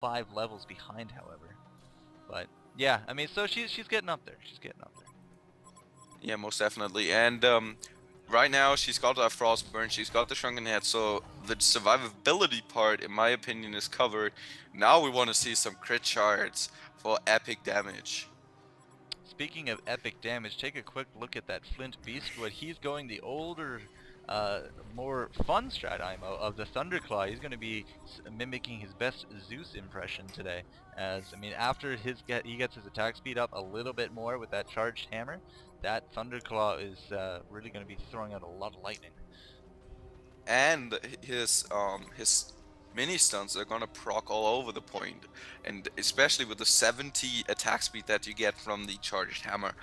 5 levels behind, however. But yeah, I mean, so she's getting up there. She's getting up there. Yeah, most definitely. And right now she's got a Frostburn, she's got the Shrunken Head, so the survivability part, in my opinion, is covered. Now we want to see some crit shards for epic damage. Speaking of epic damage, take a quick look at that Flint Beastwood. He's going the older, more fun strat IMO of the Thunderclaw. He's going to be mimicking his best Zeus impression today. As I mean, after he gets his attack speed up a little bit more with that charged hammer, that Thunderclaw is really going to be throwing out a lot of lightning. And his mini stunts are gonna proc all over the point, and especially with the 70 attack speed that you get from the charged hammer,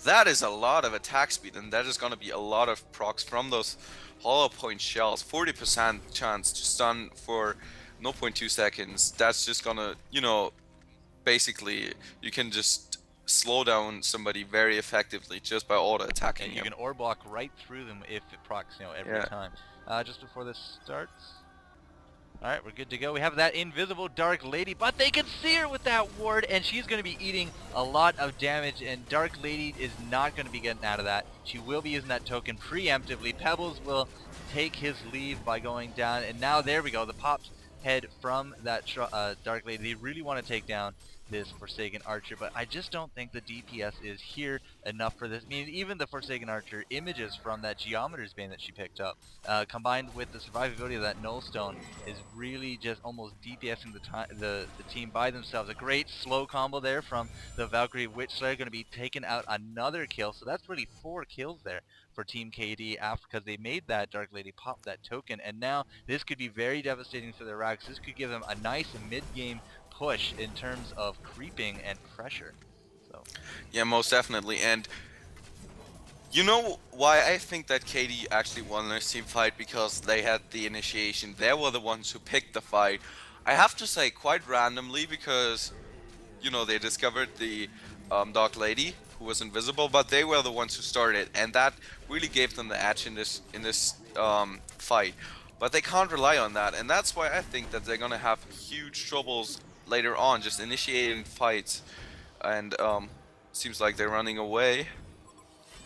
that is a lot of attack speed, and that is gonna be a lot of procs from those hollow point shells. 40% chance to stun for 0.2 seconds. That's just gonna, you know, basically you can just slow down somebody very effectively just by auto attacking And you him. can ore block right through them if it procs, every Yeah. time. Just before this starts. Alright, we're good to go. We have that invisible Dark Lady, but they can see her with that ward, and she's going to be eating a lot of damage, and Dark Lady is not going to be getting out of that. She will be using that token preemptively. Pebbles will take his leave by going down, and now there we go. The pops head from that Dark Lady. They really want to take down this Forsaken Archer, but I just don't think the DPS is here enough for this. I mean, even the Forsaken Archer images from that Geometer's Bane that she picked up, combined with the survivability of that Null Stone, is really just almost DPSing the team by themselves. A great slow combo there from the Valkyrie Witch Slayer, going to be taking out another kill, so that's really 4 kills there for Team KD after, because they made that Dark Lady pop that token, and now this could be very devastating for the Rags. This could give them a nice mid-game push in terms of creeping and pressure. So Yeah, most definitely. And you know why I think that KD actually won this team fight? Because they had the initiation. They were the ones who picked the fight. I have to say, quite randomly, because you know they discovered the Dark Lady who was invisible, but they were the ones who started, and that really gave them the edge in this fight. But they can't rely on that, and that's why I think that they're gonna have huge troubles later on, just initiating fights. And seems like they're running away.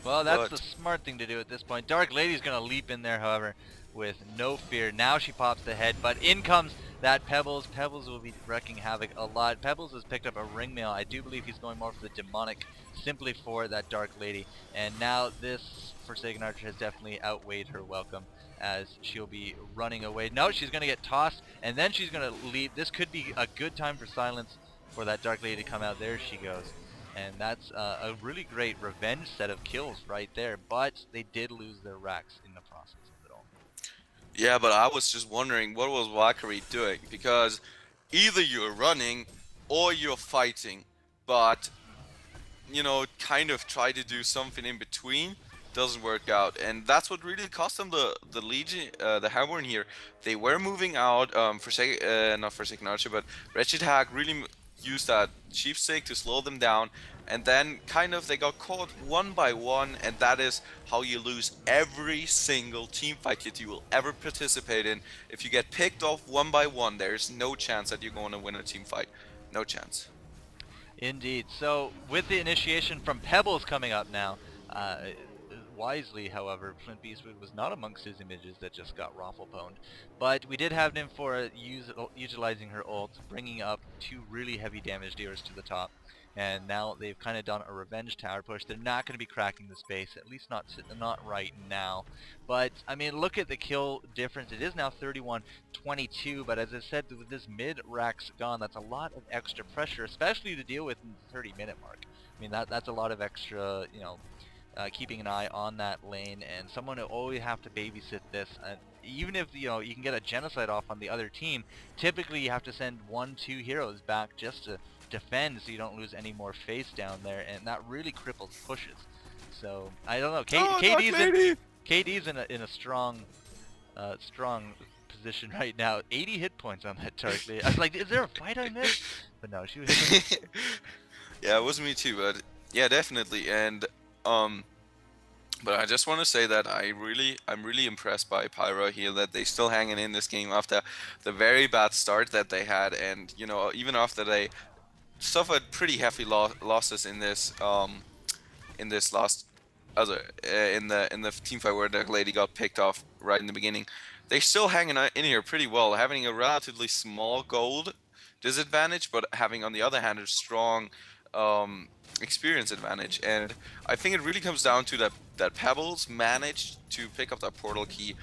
well, that's the But smart thing to do at this point. Dark Lady's gonna leap in there, however, with no fear. Now she pops the head, but in comes that Pebbles. Pebbles will be wrecking havoc a lot. Pebbles has picked up a ring mail. I do believe he's going more for the demonic, simply for that Dark Lady. And now this Forsaken Archer has definitely outweighed her welcome, as she'll be running away. No, she's gonna get tossed, and then she's gonna leap. This could be a good time for silence for that Dark Lady to come out. There she goes. And that's a really great revenge set of kills right there, but they did lose their racks in the process of it all. yeah, but I was just wondering what was Valkyrie doing, because either you're running or you're fighting, but you know, kind of try to do something in between doesn't work out, and that's what really cost them the Legion, the Hellborn here. They were moving out, not Forsaken Archer, but Wretched Hag really used that Chief Stick to slow them down, and then kind of they got caught one by one, and that is how you lose every single team fight that you will ever participate in. If you get picked off one by one, there's no chance that you're going to win a team fight. No chance. Indeed. So with the initiation from Pebbles coming up now, wisely, however, Flint Beastwood was not amongst his images that just got raffle-pwned. But we did have him for utilizing her ult, bringing up 2 really heavy damage dealers to the top. And now they've kind of done a revenge tower push. They're not going to be cracking the space, at least not right now. But, I mean, look at the kill difference. It is now 31-22, but as I said, with this mid-racks gone, that's a lot of extra pressure, especially to deal with in the 30-minute mark. I mean, that's a lot of extra, keeping an eye on that lane, and someone will always have to babysit this. And even if you can get a genocide off on the other team, typically you have to send 1-2 heroes back just to defend, so you don't lose any more face down there, and that really cripples pushes. So I don't know. KD's in a strong position right now. 80 hit points on that target. I was like, is there a fight I missed? But no, she was. Yeah, it was me too, but yeah, definitely. And But I just want to say that I'm really impressed by Pyro here, that they still hanging in this game after the very bad start that they had, and you know, even after they suffered pretty heavy losses in this last other in the team fight where the lady got picked off right in the beginning. They still hanging in here pretty well, having a relatively small gold disadvantage, but having on the other hand a strong um, experience advantage. And I think it really comes down to that Pebbles managed to pick up that portal key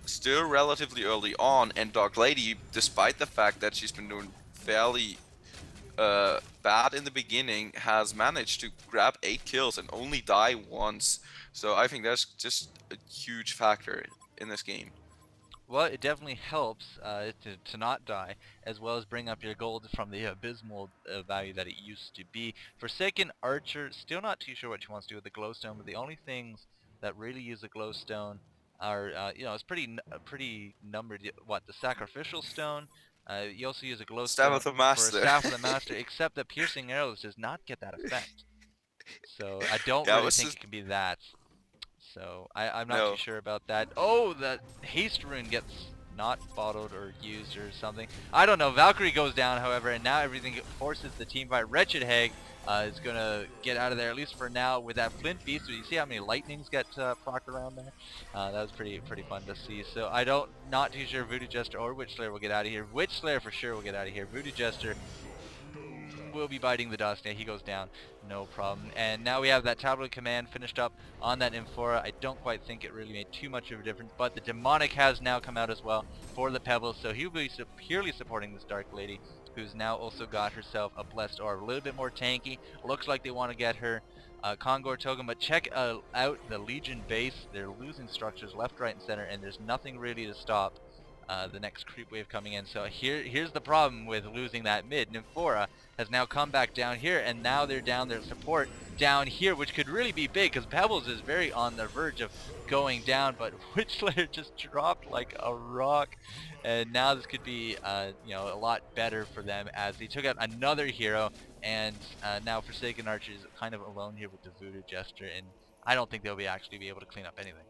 still relatively early on, and Dark Lady, despite the fact that she's been doing fairly bad in the beginning, has managed to grab 8 kills and only die once. So I think that's just a huge factor in this game. Well, it definitely helps to not die, as well as bring up your gold from the abysmal value that it used to be. Forsaken Archer, still not too sure what she wants to do with the glowstone, but the only things that really use the glowstone are, it's pretty numbered. What, the sacrificial stone? You also use a Stab glowstone of the for a Master. staff of the master, except that piercing arrows does not get that effect. So I don't Yeah, it really was think just it can be that. So I'm not too no. sure about that. Oh, the haste rune gets not bottled or used or something. I don't know. Valkyrie goes down, however, and now everything forces the team fight. Wretched Hag is going to get out of there, at least for now, with that Flint Beast. So you see how many lightnings get procced around there? That was pretty fun to see. So not too sure Voodoo Jester or Witch Slayer will get out of here. Witch Slayer for sure will get out of here. Voodoo Jester will be biting the dust. Yeah, he goes down, no problem. And now we have that tablet command finished up on that Amphora. I don't quite think it really made too much of a difference, but the demonic has now come out as well for the pebbles, so he'll be purely supporting this dark lady, who's now also got herself a blessed orb, a little bit more tanky. Looks like they want to get her Kongor token, but check out the Legion base. They're losing structures left, right, and center, and there's nothing really to stop the next creep wave coming in. So here's the problem with losing that mid. Nymphora has now come back down here, and now they're down their support down here, which could really be big because Pebbles is very on the verge of going down, but Witch Slayer just dropped like a rock, and now this could be a lot better for them as they took out another hero, and now Forsaken Archer is kind of alone here with the Voodoo Jester, and I don't think they'll actually be able to clean up anything.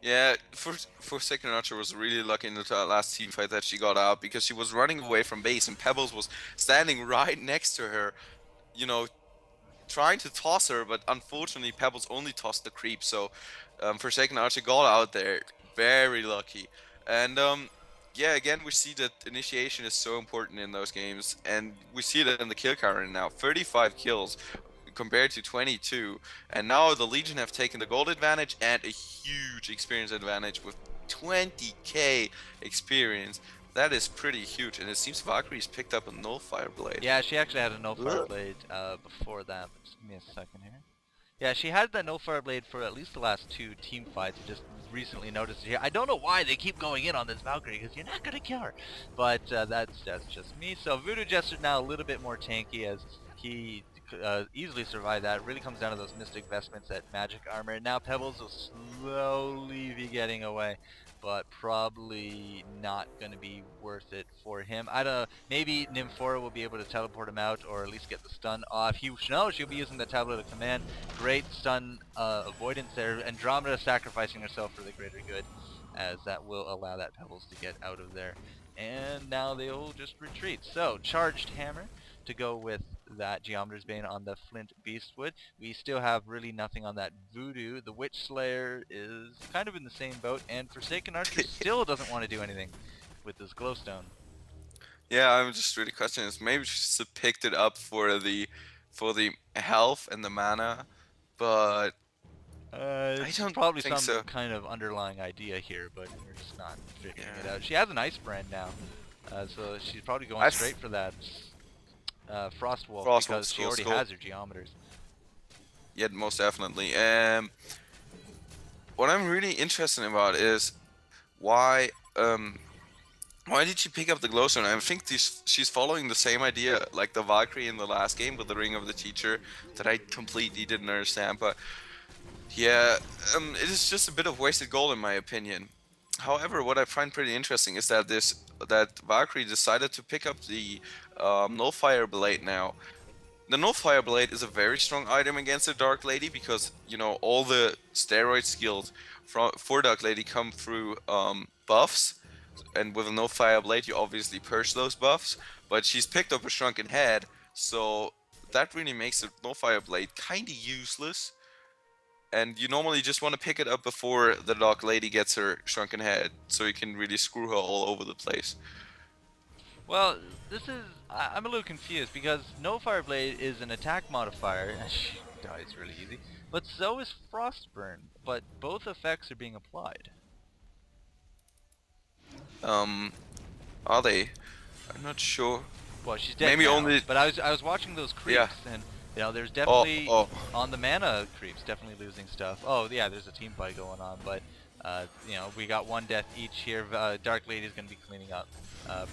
Yeah, Forsaken Archer was really lucky in the last team fight that she got out, because she was running away from base and Pebbles was standing right next to her, you know, trying to toss her, but unfortunately Pebbles only tossed the creep. So Forsaken Archer got out there, very lucky. And yeah, again we see that initiation is so important in those games, and we see that in the kill counter now. 35 kills compared to 22, and now the Legion have taken the gold advantage and a huge experience advantage with 20k experience. That is pretty huge, and it seems Valkyrie's picked up a Nullfire Blade. Yeah, she actually had a Nullfire Blade before that. Just give me a second here. Yeah, she had that Nullfire Blade for at least the last 2 team fights. I just recently noticed it here. I don't know why they keep going in on this Valkyrie, because you're not going to kill her. But that's just me. So Voodoo Jester now a little bit more tanky, as he easily survived that. It really comes down to those Mystic Vestments, that magic armor. And now Pebbles will slowly be getting away, but probably not going to be worth it for him. I don't know, maybe Nymphora will be able to teleport him out, or at least get the stun off. She'll be using the Tablet of Command. Great stun avoidance there. Andromeda sacrificing herself for the greater good, as that will allow that Pebbles to get out of there. And now they'll just retreat. So, Charged Hammer to go with that Geometer's Bane on the Flint Beastwood. We still have really nothing on that Voodoo. The Witch Slayer is kind of in the same boat, and Forsaken Archer still doesn't want to do anything with this glowstone. Yeah, I'm just really questioning this. Maybe she just picked it up for the health and the mana, but I It's don't probably think some so. kind of underlying idea here, but we're just not figuring it Yeah. out. She has an Ice Brand now, so she's probably going I straight for that Frost Wolf, Frostwolf because she still already skull. has her Geometers. Yeah, most definitely. What I'm really interested about is why why did she pick up the glowstone? I think she's following the same idea like the Valkyrie in the last game with the Ring of the Teacher that I completely didn't understand. But yeah, it is just a bit of wasted gold in my opinion. However, what I find pretty interesting is that that Valkyrie decided to pick up the Nullfire Blade now. the No Fire Blade is a very strong item against the Dark Lady because, you know, all the steroid skills for Dark Lady come through buffs, and with a No Fire Blade you obviously purge those buffs, but she's picked up a Shrunken Head, so that really makes the No Fire Blade kinda useless, and you normally just want to pick it up before the Dark Lady gets her Shrunken Head, so you can really screw her all over the place. Well, this is I'm a little confused because No Fireblade is an attack modifier and she dies really easy, but so is Frostburn, but both effects are being applied. Um, are they? I'm not sure. Well, she's dead Maybe now, only. but I was watching those creeps Yeah. and you know there's Oh, definitely oh. on the mana creeps definitely losing stuff. Oh yeah, there's a team fight going on, but you know we got one death each here. Dark Lady's gonna be cleaning up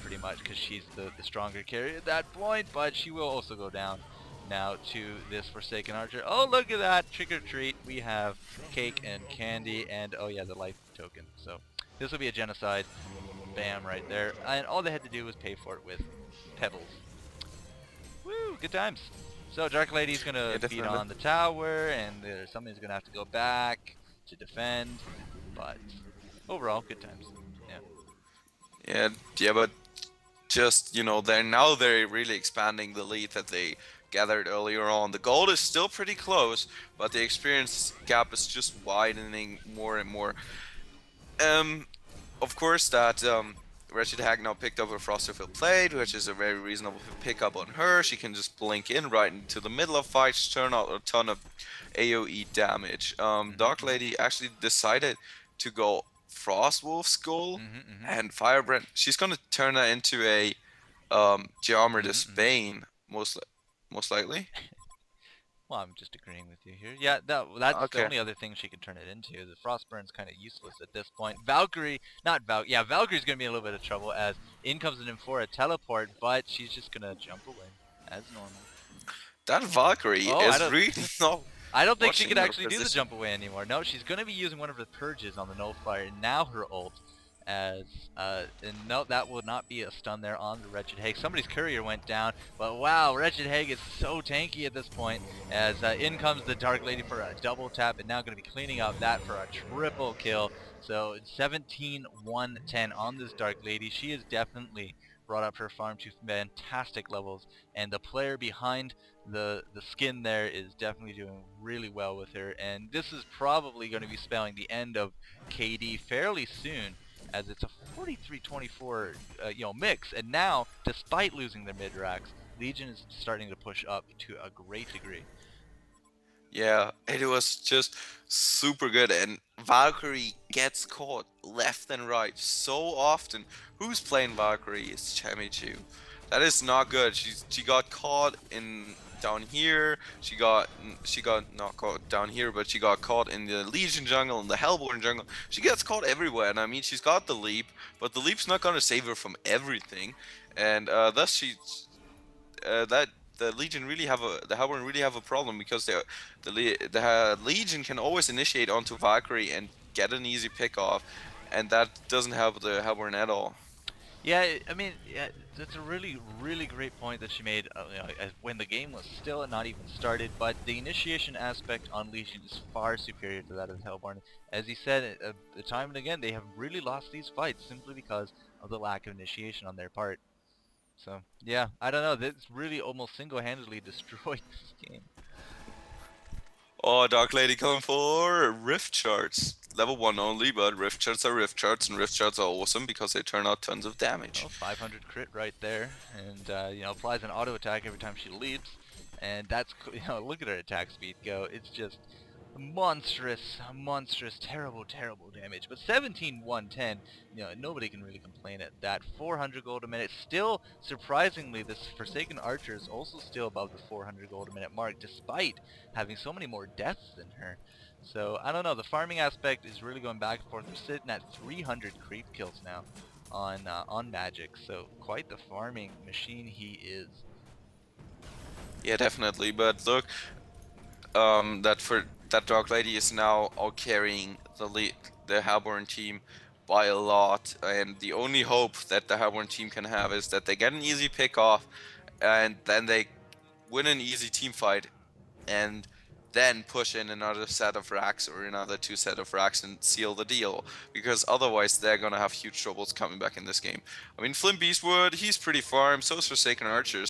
pretty much because she's the stronger carrier at that point, but she will also go down now to this Forsaken Archer. Oh look at that, trick or treat! We have cake and candy and oh yeah, the life token. So this will be a genocide. Bam, right there. And all they had to do was pay for it with pebbles. Woo, good times. So Dark Lady's gonna beat on the tower, and somebody's gonna have to go back to defend. But overall, good times. Yeah. Yeah, but just, you know, they're really expanding the lead that they gathered earlier on. The gold is still pretty close, but the experience gap is just widening more and more. Of course, that Wretched Hag now picked up a Frosterfield Plate, which is a very reasonable pickup on her. She can just blink in right into the middle of fights, turn out a ton of AoE damage. Dark Lady actually decided to go Frostwolf Skull and Firebrand. She's gonna turn that into a Geometric Bane, most likely. Well, I'm just agreeing with you here. Yeah, that's Okay. the only other thing she can turn it into. The Frostburn's kind of useless at this point. Valkyrie, not Val. Yeah, Valkyrie's gonna be in a little bit of trouble as in comes an Infora teleport, but she's just gonna jump away as normal. That Valkyrie is really not. I don't think she watching could her actually do the position. jump away anymore. No, she's gonna be using one of the purges on the Nullfire. Now her ult, as and no, that will not be a stun there on the Wretched Hag. Somebody's courier went down, but wow, Wretched Hag is so tanky at this point. As in comes the Dark Lady for a double tap, and now gonna be cleaning up that for a triple kill. So 17-1-10 on this Dark Lady. She is definitely brought up her farm to fantastic levels, and the player behind the skin there is definitely doing really well with her, and this is probably going to be spelling the end of KD fairly soon, as it's a 43-24 you know, mix, and now despite losing their mid racks, Legion is starting to push up to a great degree. Yeah, it was just super good, and Valkyrie gets caught left and right so often. Who's playing Valkyrie is Chamichu. That is not good. She got caught in down here. She got not caught down here, but she got caught in the Legion jungle and the Hellborn jungle. She gets caught everywhere, and I mean she's got the leap, but the leap's not gonna save her from everything, and thus that the Legion really have the Hellborn really have a problem because the Legion can always initiate onto Valkyrie and get an easy pick off, and that doesn't help the Hellborn at all. Yeah, I mean, yeah, that's a really, really great point that she made you know, when the game was still not even started, but the initiation aspect on Legion is far superior to that of Hellborn. As he said, time and again, they have really lost these fights simply because of the lack of initiation on their part. So, yeah, I don't know, this really almost single-handedly destroyed this game. Oh, Dark Lady coming for Rift Charts. Level 1 only, but Rift Charts are Rift Charts, and Rift Charts are awesome because they turn out tons of damage. Oh, 500 crit right there, and you know, applies an auto attack every time she leaps, and that's, you know, look at her attack speed go. It's just monstrous, terrible damage. But 17-1-10, you know, nobody can really complain at that. 400 gold a minute. Still, surprisingly, this Forsaken Archer is also still above the 400 gold a minute mark, despite having so many more deaths than her. So, I don't know, the farming aspect is really going back and forth. We're sitting at 300 creep kills now on Magic, so quite the farming machine he is. Yeah, definitely, but look, that Dark Lady is now out carrying the Hellborn team by a lot, and the only hope that the Hellborn team can have is that they get an easy pick off, and then they win an easy team fight, and then push in another set of racks or another 2 set of racks and seal the deal, because otherwise they're gonna have huge troubles coming back in this game. I mean, Flint Beastwood, he's pretty farm, so is Forsaken Archers.